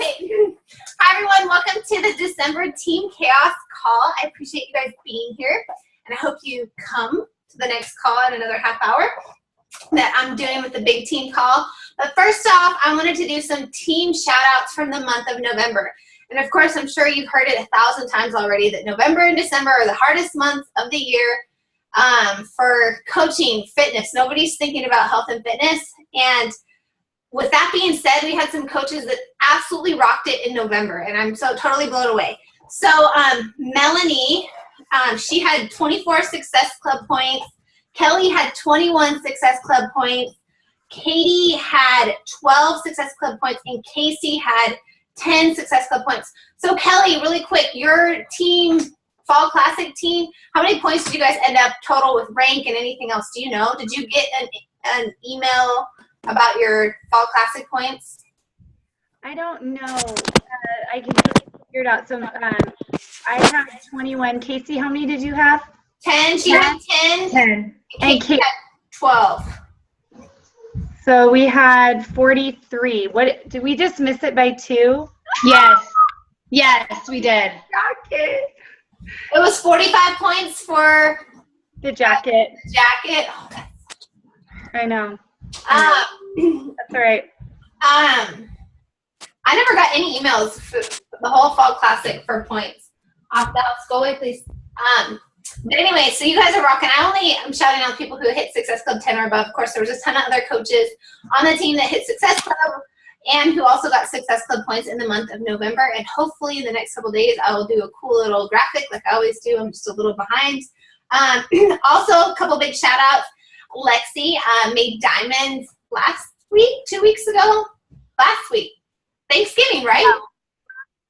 Okay. Hi, everyone. Welcome to the December Team Chaos call. I appreciate you guys being here, and I hope you come to the next call in another half hour that I'm doing with the big team call. But first off, I wanted to do some team shout-outs from the month of November. And of course, I'm sure you've heard it 1,000 times already that November and December are the hardest months of the year for coaching, fitness. Nobody's thinking about health and fitness. And with that being said, we had some coaches that absolutely rocked it in November, and I'm so totally blown away. So Melanie, she had 24 Success Club points. Kelly had 21 Success Club points. Katie had 12 Success Club points, and Casey had 10 Success Club points. So Kelly, really quick, your team, Fall Classic team, how many points did you guys end up total with rank and anything else? Do you know? Did you get an email about your Fall Classic points? I don't know. I can figure it out. So I have 21. Casey, how many did you have? 10. She had 10. 10. And Casey had 12. So we had 43. What did we just miss it by 2? Yes, we did. Jacket. It was 45 points for the jacket. Oh, I know. That's all right. I never got any emails for the whole Fall Classic for points. Off the house. Go away, please. But anyway, so you guys are rocking. I'm shouting out people who hit Success Club 10 or above. Of course, there was a ton of other coaches on the team that hit Success Club and who also got Success Club points in the month of November. And hopefully in the next couple days, I will do a cool little graphic like I always do. I'm just a little behind. Also, a couple big shout outs. Lexi made diamonds last week, 2 weeks ago? Last week. Thanksgiving, right?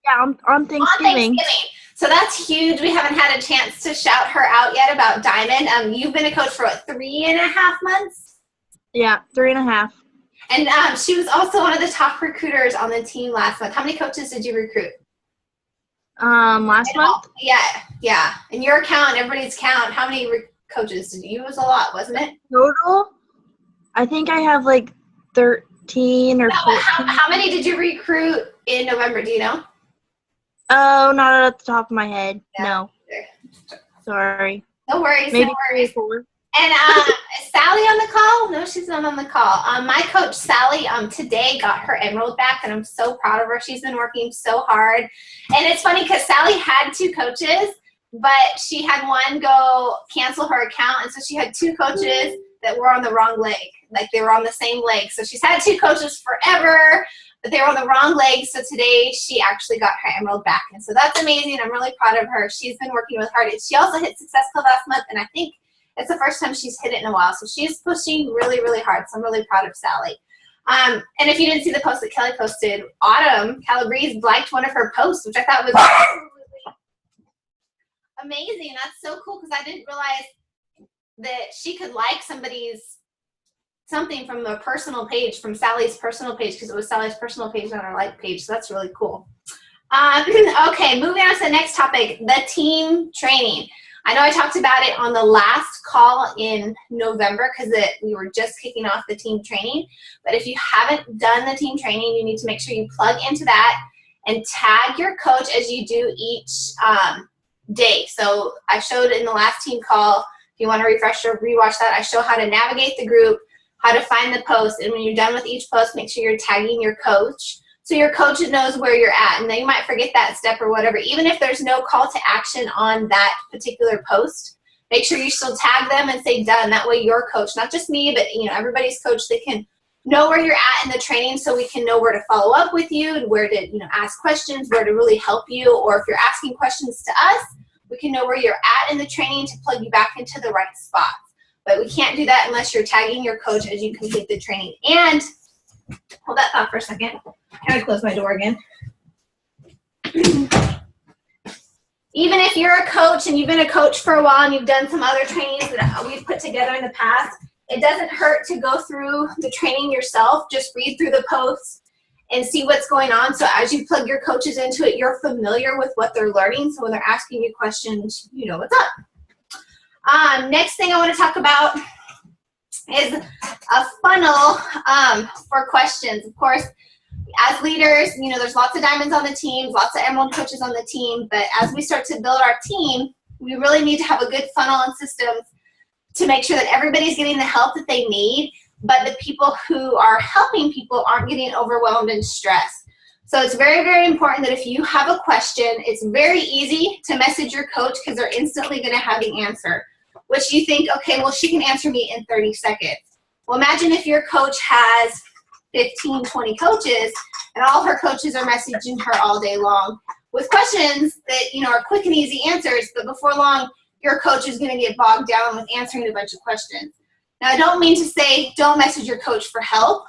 Yeah, on Thanksgiving. On Thanksgiving. So that's huge. We haven't had a chance to shout her out yet about Diamond. You've been a coach for what, 3.5 months? Yeah, 3.5. And she was also one of the top recruiters on the team last month. How many coaches did you recruit? Last month? Yeah. In your count, everybody's count, how many coaches did you? It was a lot, wasn't it? Total? I think I have like 13 or 14. How many did you recruit in November? Do you know? Oh, not at the top of my head. Yeah. No. Sorry. No worries. Maybe no worries. 3 or 4. And is Sally on the call? No, she's not on the call. My coach, Sally, today got her emerald back, and I'm so proud of her. She's been working so hard. And it's funny because Sally had 2 coaches, but she had one go cancel her account, and so she had 2 coaches that were on the wrong leg. Like they were on the same leg. So she's had 2 coaches forever, but they were on the wrong leg. So today she actually got her emerald back. And so that's amazing. I'm really proud of her. She's been working with hard. She also hit Success Club last month, and I think it's the first time she's hit it in a while. So she's pushing really, really hard. So I'm really proud of Sally. And if you didn't see the post that Kelly posted, Autumn Calabrese liked one of her posts, which I thought was amazing. That's so cool because I didn't realize that she could like something from a personal page, from Sally's personal page, because it was Sally's personal page on her like page. So that's really cool. Okay, moving on to the next topic, the team training. I know I talked about it on the last call in November because we were just kicking off the team training. But if you haven't done the team training, you need to make sure you plug into that and tag your coach as you do each day. So I showed in the last team call, if you want to refresh or rewatch that, I show how to navigate the group, how to find the post, and when you're done with each post, make sure you're tagging your coach so your coach knows where you're at. And they might forget that step or whatever. Even if there's no call to action on that particular post, make sure you still tag them and say done. That way your coach, not just me, but everybody's coach, they can know where you're at in the training so we can know where to follow up with you and where to ask questions, where to really help you. Or if you're asking questions to us, we can know where you're at in the training to plug you back into the right spots. But we can't do that unless you're tagging your coach as you complete the training. And hold that thought for a second. I'm going to close my door again. Even if you're a coach and you've been a coach for a while and you've done some other trainings that we've put together in the past, it doesn't hurt to go through the training yourself. Just read through the posts and see what's going on. So as you plug your coaches into it, you're familiar with what they're learning. So when they're asking you questions, you know what's up. Next thing I want to talk about is a funnel for questions. Of course, as leaders, there's lots of diamonds on the team, lots of emerald coaches on the team, but as we start to build our team, we really need to have a good funnel and systems to make sure that everybody's getting the help that they need, but the people who are helping people aren't getting overwhelmed and stressed. So it's very, very important that if you have a question, it's very easy to message your coach because they're instantly going to have the answer, which you think, okay, well, she can answer me in 30 seconds. Well, imagine if your coach has 15, 20 coaches, and all her coaches are messaging her all day long with questions that, are quick and easy answers, but before long, your coach is going to get bogged down with answering a bunch of questions. Now, I don't mean to say don't message your coach for help,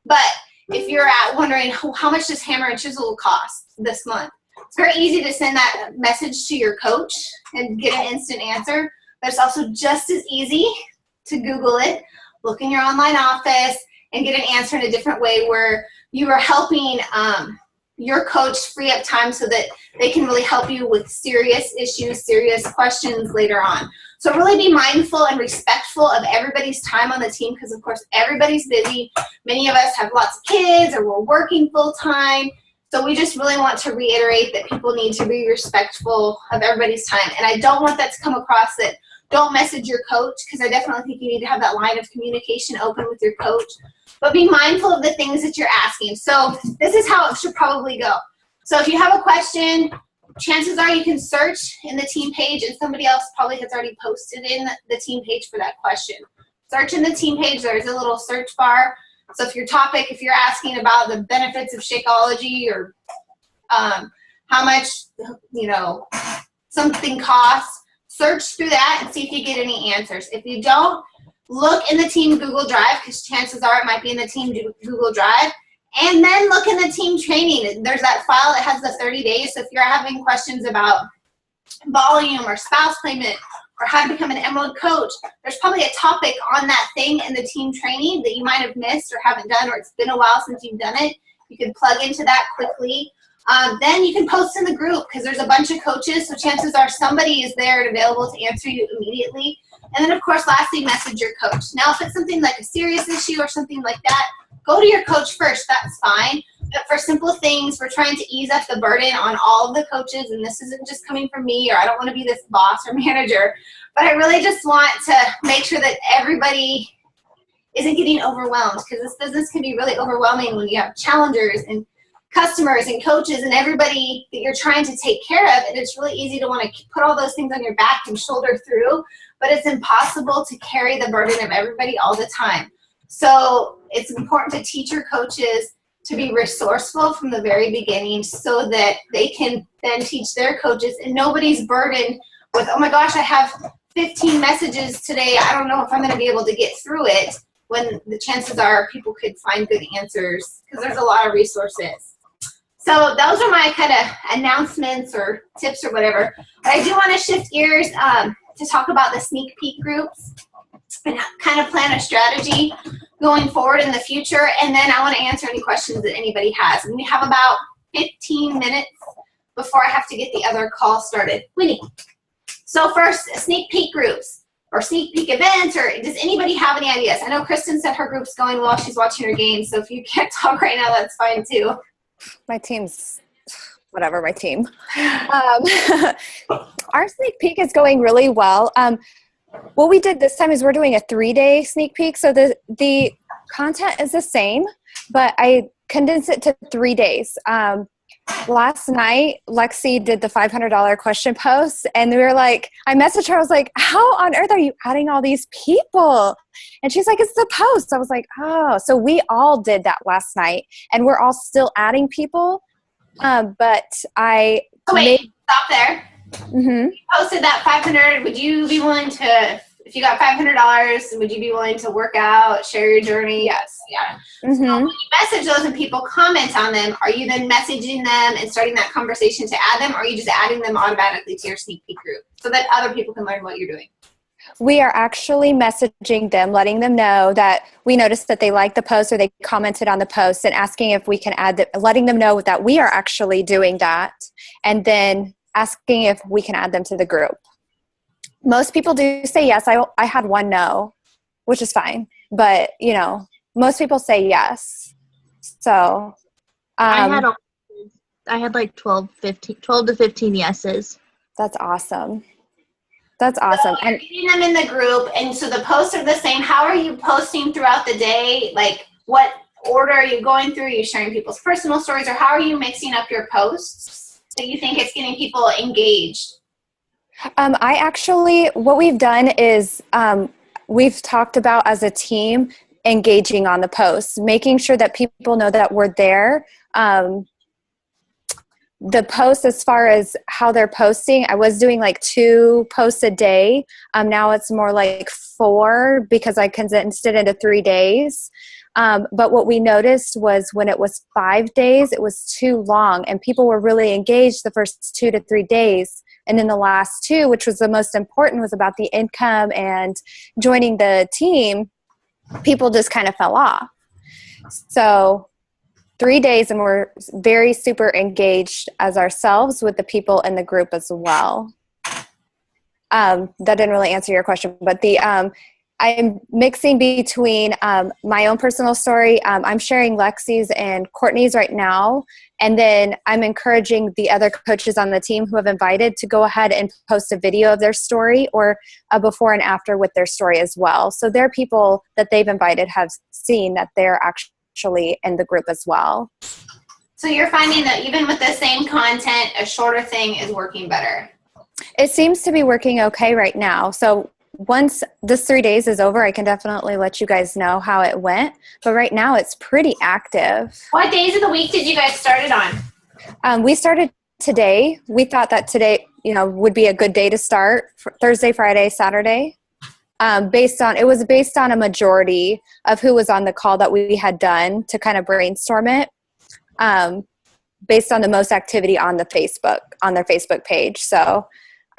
but if you're wondering how much does hammer and chisel cost this month, it's very easy to send that message to your coach and get an instant answer, but it's also just as easy to Google it, look in your online office, and get an answer in a different way where you are helping your coach free up time so that they can really help you with serious issues, serious questions later on. So really be mindful and respectful of everybody's time on the team because, of course, everybody's busy. Many of us have lots of kids or we're working full time. So we just really want to reiterate that people need to be respectful of everybody's time. And I don't want that to come across that don't message your coach because I definitely think you need to have that line of communication open with your coach. But be mindful of the things that you're asking. So this is how it should probably go. So if you have a question, chances are you can search in the team page and somebody else probably has already posted in the team page for that question. Search in the team page, there's a little search bar. So if if you're asking about the benefits of Shakeology or how much, something costs, search through that and see if you get any answers. If you don't, look in the team Google Drive because chances are it might be in the team Google Drive. And then look in the team training. There's that file that has the 30 days. So if you're having questions about volume or spouse payment or how to become an Emerald coach, there's probably a topic on that thing in the team training that you might have missed or haven't done, or it's been a while since you've done it. You can plug into that quickly. Then you can post in the group because there's a bunch of coaches, so chances are somebody is there and available to answer you immediately. And then, of course, lastly, message your coach. Now, if it's something like a serious issue or something like that, go to your coach first. That's fine. But for simple things, we're trying to ease up the burden on all of the coaches, and this isn't just coming from me, or I don't want to be this boss or manager, but I really just want to make sure that everybody isn't getting overwhelmed because this business can be really overwhelming when you have challengers and customers and coaches and everybody that you're trying to take care of, and it's really easy to want to put all those things on your back and shoulder through, but it's impossible to carry the burden of everybody all the time. So it's important to teach your coaches to be resourceful from the very beginning so that they can then teach their coaches, and nobody's burdened with, oh my gosh, I have 15 messages today, I don't know if I'm going to be able to get through it, when the chances are people could find good answers because there's a lot of resources. So those are my kind of announcements or tips or whatever. But I do want to shift gears to talk about the sneak peek groups and kind of plan a strategy going forward in the future. And then I want to answer any questions that anybody has. And we have about 15 minutes before I have to get the other call started. Winnie. So first, sneak peek groups or sneak peek events, or does anybody have any ideas? I know Kristen said her group's going well. She's watching her game. So if you can't talk right now, that's fine too. My team's whatever, my team. Our sneak peek is going really well. What we did this time is we're doing a 3-day sneak peek. So the content is the same, but I condensed it to 3 days. Last night, Lexi did the $500 question post, and we were like, I messaged her, I was like, how on earth are you adding all these people? And she's like, it's the post. I was like, oh, so we all did that last night, and we're all still adding people. But I stop there. Mm-hmm. You posted that 500. Would you be willing to, if you got $500, would you be willing to work out, share your journey? Yes. Yeah. Mm-hmm. So when you message those and people comment on them, are you then messaging them and starting that conversation to add them, or are you just adding them automatically to your sneak peek group so that other people can learn what you're doing? We are actually messaging them, letting them know that we noticed that they liked the post or they commented on the post, and asking if we can add letting them know that we are actually doing that, and then asking if we can add them to the group. Most people do say yes. I had one no, which is fine. But, most people say yes. So I had like 12 to 15 yeses. That's awesome. That's awesome. So you're getting them in the group, and so the posts are the same. How are you posting throughout the day? Like, what order are you going through? Are you sharing people's personal stories, or how are you mixing up your posts that you think it's getting people engaged? What we've done is we've talked about as a team engaging on the posts, making sure that people know that we're there. The posts, as far as how they're posting, I was doing like 2 posts a day. Now it's more like 4 because I condensed it into 3 days. But what we noticed was when it was 5 days, it was too long, and people were really engaged the first 2 to 3 days. And then the last 2, which was the most important, was about the income and joining the team. People just kind of fell off. So 3 days, and we're very super engaged as ourselves with the people in the group as well. That didn't really answer your question, but I'm mixing between my own personal story. I'm sharing Lexi's and Courtney's right now, and then I'm encouraging the other coaches on the team who have invited to go ahead and post a video of their story or a before and after with their story as well. So their people that they've invited have seen that they're actually in the group as well. So you're finding that even with the same content, a shorter thing is working better? It seems to be working okay right now. So once this 3 days is over, I can definitely let you guys know how it went. But right now it's pretty active. What days of the week did you guys start it on? We started today. We thought that today, would be a good day to start, Thursday, Friday, Saturday. It was based on a majority of who was on the call that we had done to kind of brainstorm it, based on the most activity on their Facebook page. So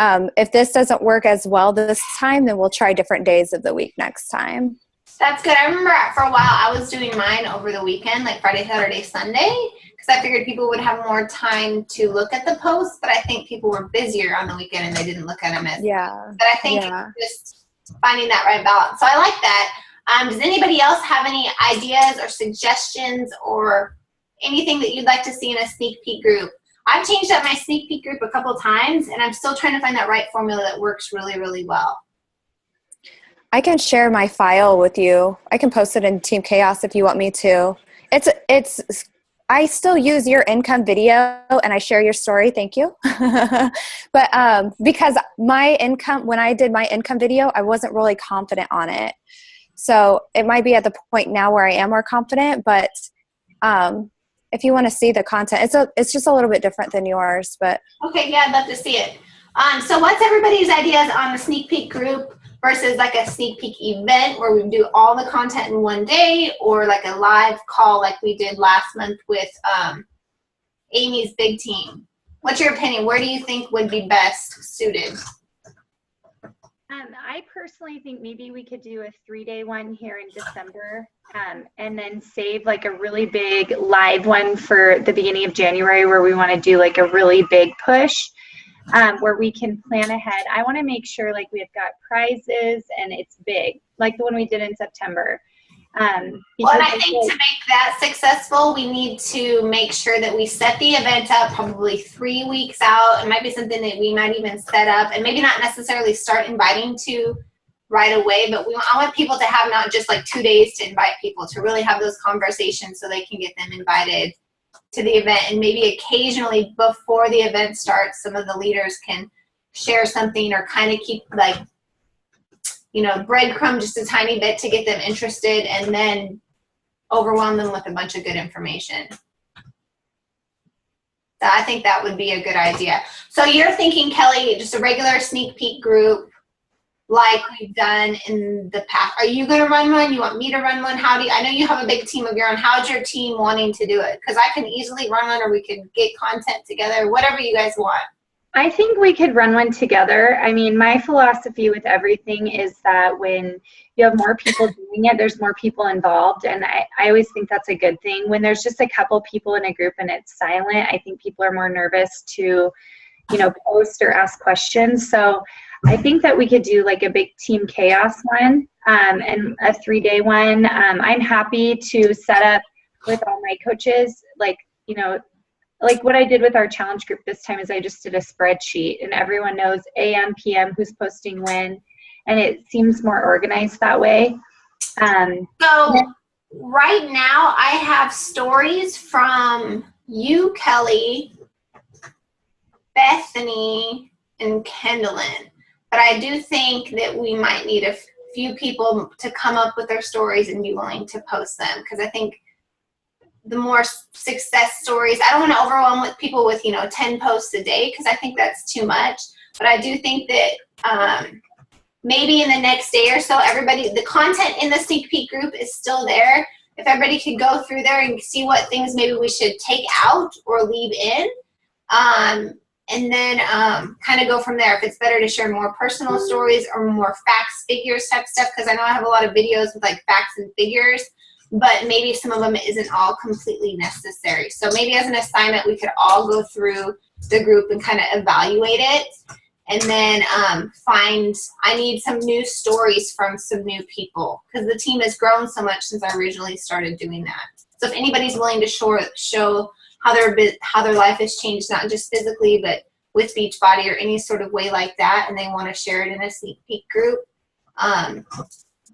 if this doesn't work as well this time, then we'll try different days of the week next time. That's good. I remember for a while I was doing mine over the weekend, like Friday, Saturday, Sunday, because I figured people would have more time to look at the posts, but I think people were busier on the weekend and they didn't look at them as. Yeah. But I think it's just finding that right balance. So I like that. Does anybody else have any ideas or suggestions or anything that you'd like to see in a sneak peek group? I've changed up my sneak peek group a couple times, and I'm still trying to find that right formula that works really, really well. I can share my file with you. I can post it in Team Chaos if you want me to. I still use your income video and I share your story. Thank you. But because when I did my income video, I wasn't really confident on it. So it might be at the point now where I am more confident, but if you want to see the content, it's just a little bit different than yours. But okay, yeah, I'd love to see it. So what's everybody's ideas on the sneak peek group versus like a sneak peek event where we do all the content in one day, or like a live call like we did last month with Amy's big team? What's your opinion? Where do you think would be best suited? I personally think maybe we could do a 3-day one here in December, and then save like a really big live one for the beginning of January where we want to do like a really big push. Where we can plan ahead. I want to make sure like we've got prizes and it's big, like the one we did in September. Well, and I think to make that successful, we need to make sure that we set the event up probably 3 weeks out. It might be something that we might even set up, and maybe not necessarily start inviting to right away, but I want people to have not just like 2 days to invite people, to really have those conversations so they can get them invited to the event. And maybe occasionally before the event starts, some of the leaders can share something or kind of keep like, breadcrumb just a tiny bit to get them interested, and then overwhelm them with a bunch of good information. So I think that would be a good idea. So you're thinking, Kelly, just a regular sneak peek group like we've done in the past. Are you going to run one? You want me to run one? I know you have a big team of your own. How's your team wanting to do it? Because I can easily run one, or we could get content together, whatever you guys want. I think we could run one together. I mean, my philosophy with everything is that when you have more people doing it, there's more people involved. And I always think that's a good thing. When there's just a couple people in a group and it's silent, I think people are more nervous to, post or ask questions. So I think that we could do like a big Team Chaos one, and a 3-day one. I'm happy to set up with all my coaches, like you know, like what I did with our challenge group this time is I just did a spreadsheet and everyone knows AM, PM, who's posting when, and it seems more organized that way. So right now I have stories from you, Kelly, Bethany, and Kendallin. But I do think that we might need a few people to come up with their stories and be willing to post them, because I think the more success stories, I don't want to overwhelm with people with 10 posts a day, because I think that's too much. But I do think that maybe in the next day or so, the content in the sneak peek group is still there. If everybody could go through there and see what things maybe we should take out or leave in, and then kind of go from there. If it's better to share more personal stories or more facts, figures type stuff, because I know I have a lot of videos with like facts and figures, but maybe some of them isn't all completely necessary. So maybe as an assignment, we could all go through the group and kind of evaluate it. And then I need some new stories from some new people, because the team has grown so much since I originally started doing that. So if anybody's willing to show how their life has changed, not just physically, but with Beachbody or any sort of way like that, and they want to share it in a sneak peek group,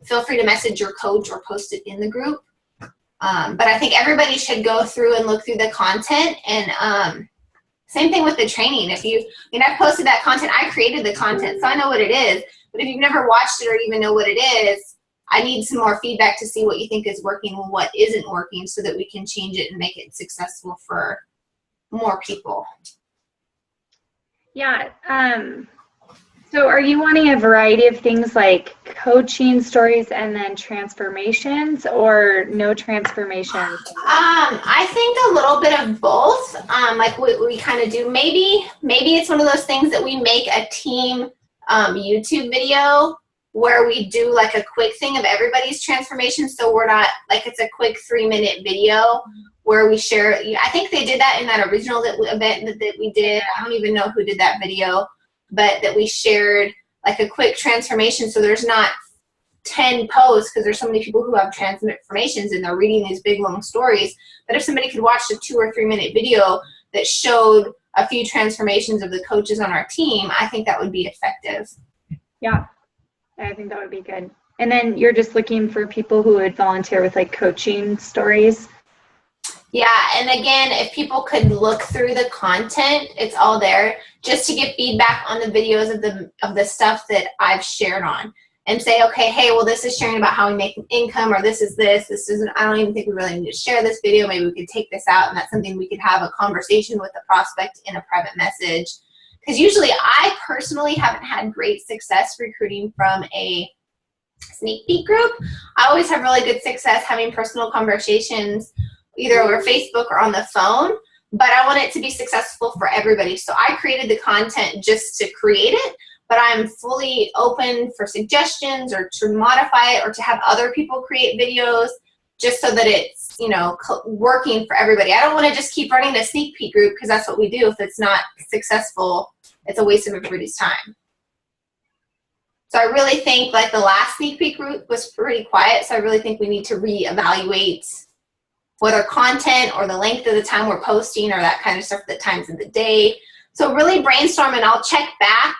feel free to message your coach or post it in the group. But I think everybody should go through and look through the content, and same thing with the training. I've posted that content, I created the content, so I know what it is. But if you've never watched it or even know what it is, I need some more feedback to see what you think is working and what isn't working, so that we can change it and make it successful for more people. Yeah. So are you wanting a variety of things like coaching stories and then transformations, or no transformations? I think a little bit of both. Like we kind of do. Maybe it's one of those things that we make a team YouTube video where we do like a quick thing of everybody's transformation. So we're not like, it's a quick 3-minute video where we share. I think they did that in that original event that we did. I don't even know who did that video, but that we shared like a quick transformation. So there's not 10 posts, because there's so many people who have transformations and they're reading these big long stories. But if somebody could watch a 2 or 3 minute video that showed a few transformations of the coaches on our team, I think that would be effective. Yeah, I think that would be good. And then you're just looking for people who would volunteer with like coaching stories. Yeah, and again, if people could look through the content, it's all there, just to get feedback on the videos of the stuff that I've shared on, and say, okay, hey, well, this is sharing about how we make income, or this isn't, I don't even think we really need to share this video. Maybe we could take this out, and that's something we could have a conversation with the prospect in a private message. Because usually I personally haven't had great success recruiting from a sneak peek group. I always have really good success having personal conversations either over Facebook or on the phone, but I want it to be successful for everybody. So I created the content just to create it, but I'm fully open for suggestions or to modify it or to have other people create videos, just so that it's, working for everybody. I don't want to just keep running a sneak peek group, because that's what we do. If it's not successful, it's a waste of everybody's time. So I really think like the last sneak peek group was pretty quiet. So I really think we need to reevaluate whether content or the length of the time we're posting or that kind of stuff, the times of the day. So really brainstorm, and I'll check back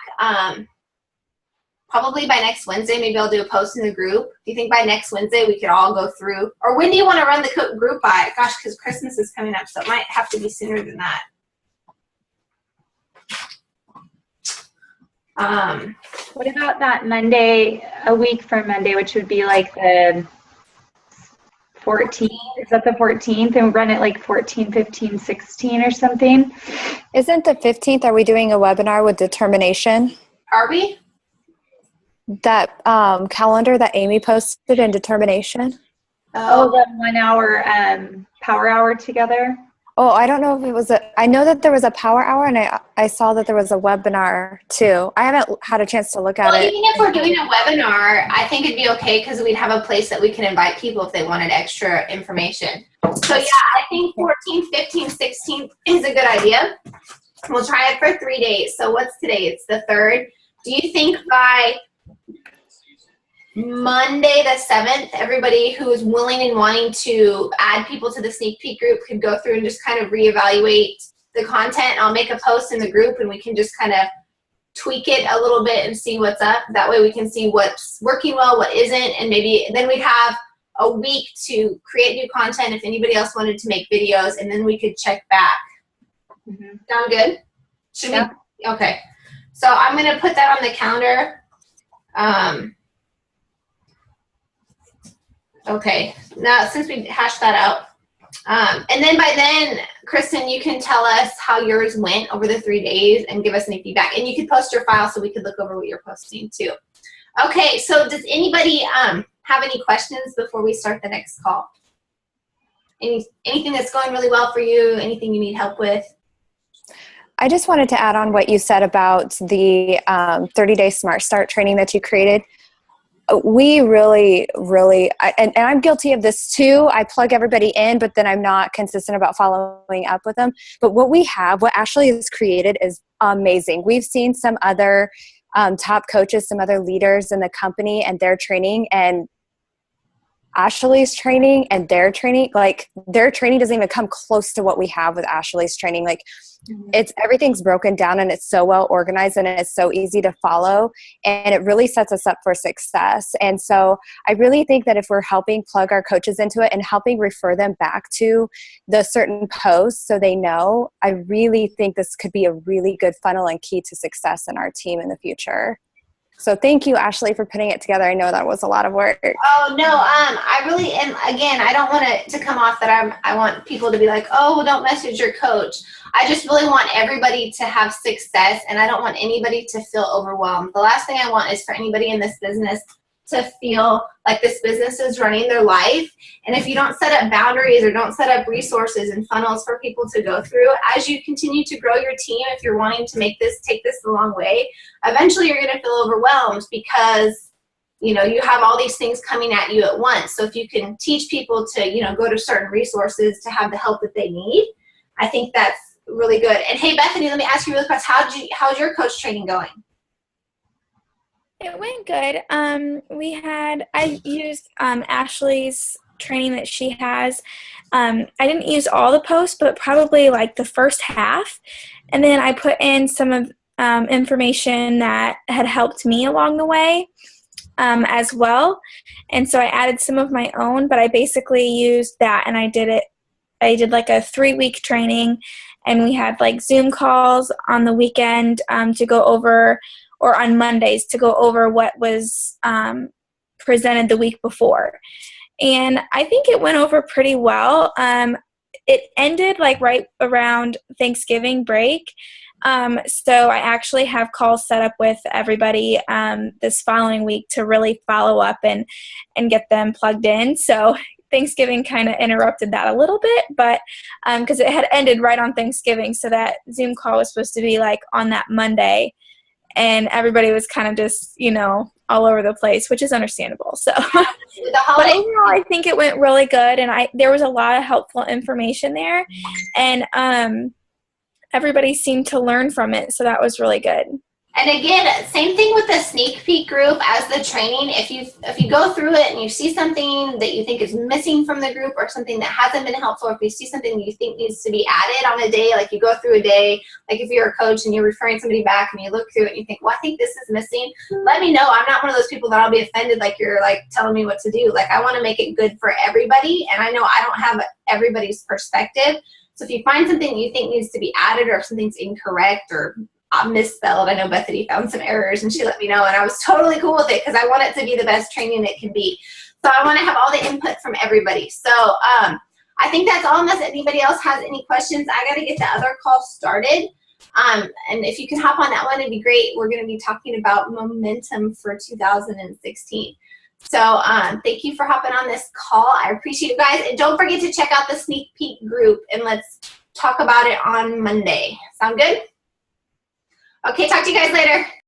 probably by next Wednesday. Maybe I'll do a post in the group. Do you think by next Wednesday we could all go through? Or when do you want to run the group by? Gosh, because Christmas is coming up, so it might have to be sooner than that. What about that Monday, a week from Monday, which would be like the 14th? Is that the 14th? And run it like 14, 15, 16 or something? Isn't the 15th, are we doing a webinar with determination? Are we? That calendar that Amy posted in determination? Oh, the 1 hour power hour together? Oh, I don't know if it was I know that there was a power hour, and I saw that there was a webinar too. I haven't had a chance to look at it. Even if we're doing a webinar, I think it'd be okay, because we'd have a place that we can invite people if they wanted extra information. So yeah, I think 14th, 15th, 16th is a good idea. We'll try it for 3 days. So what's today? It's the 3rd. Do you think by Monday the 7th, everybody who is willing and wanting to add people to the sneak peek group could go through and just kind of reevaluate the content. I'll make a post in the group and we can just kind of tweak it a little bit and see what's up. That way we can see what's working well, what isn't, and maybe then we'd have a week to create new content if anybody else wanted to make videos, and then we could check back. Sound good? Should we? Okay. So I'm going to put that on the calendar. Okay. Now, since we hashed that out, and then by then, Kristen, you can tell us how yours went over the 3 days and give us any feedback. And you could post your file so we could look over what you're posting too. Okay, so does anybody have any questions before we start the next call? Anything that's going really well for you? Anything you need help with? I just wanted to add on what you said about the 30-day Smart Start training that you created. We really, and I'm guilty of this too. I plug everybody in, but then I'm not consistent about following up with them. But what Ashley has created is amazing. We've seen some other top coaches, some other leaders in the company and their training, and Ashley's training and their training, like their training doesn't even come close to what we have with Ashley's training. Like everything's broken down and it's so well organized and it's so easy to follow, and it really sets us up for success. And so I really think that if we're helping plug our coaches into it and helping refer them back to the certain posts so they know, I really think this could be a really good funnel and key to success in our team in the future. So thank you, Ashley, for putting it together. I know that was a lot of work. Oh, no, I really, and again, I don't want it to come off that I want people to be like, oh, well, don't message your coach. I just really want everybody to have success, and I don't want anybody to feel overwhelmed. The last thing I want is for anybody in this business to feel like this business is running their life. And if you don't set up boundaries or don't set up resources and funnels for people to go through, as you continue to grow your team, if you're wanting to take this a long way, eventually you're going to feel overwhelmed because, you know, you have all these things coming at you at once. So if you can teach people to, you know, go to certain resources to have the help that they need, I think that's really good. And hey, Bethany, let me ask you really quick, how's your coach training going? It went good. I used Ashley's training that she has. I didn't use all the posts, but probably like the first half. And then I put in some of information that had helped me along the way as well. And so I added some of my own, but I basically used that and I did like a 3-week training, and we had like Zoom calls on the weekend to go over, or on Mondays to go over what was presented the week before. And I think it went over pretty well. It ended like right around Thanksgiving break. So I actually have calls set up with everybody this following week to really follow up and get them plugged in. So Thanksgiving kind of interrupted that a little bit, but because it had ended right on Thanksgiving, so that Zoom call was supposed to be like on that Monday. And everybody was kind of just, you know, all over the place, which is understandable. So, but overall, I think it went really good, and there was a lot of helpful information there, and everybody seemed to learn from it, so that was really good. And again, same thing with the sneak peek group as the training. If you go through it and you see something that you think is missing from the group or something that hasn't been helpful, or if you see something that you think needs to be added on a day, like you go through a day, like if you're a coach and you're referring somebody back and you look through it and you think, well, I think this is missing, let me know. I'm not one of those people that I'll be offended like you're like telling me what to do. Like I want to make it good for everybody, and I know I don't have everybody's perspective. So if you find something you think needs to be added, or if something's incorrect or misspelled, I know Bethany found some errors and she let me know, and I was totally cool with it because I want it to be the best training it can be. So I want to have all the input from everybody. So I think that's all, unless anybody else has any questions. I got to get the other call started. And if you can hop on that one, it'd be great. We're going to be talking about momentum for 2016. So thank you for hopping on this call. I appreciate you guys. And don't forget to check out the sneak peek group, and let's talk about it on Monday. Sound good? Okay, talk to you guys later.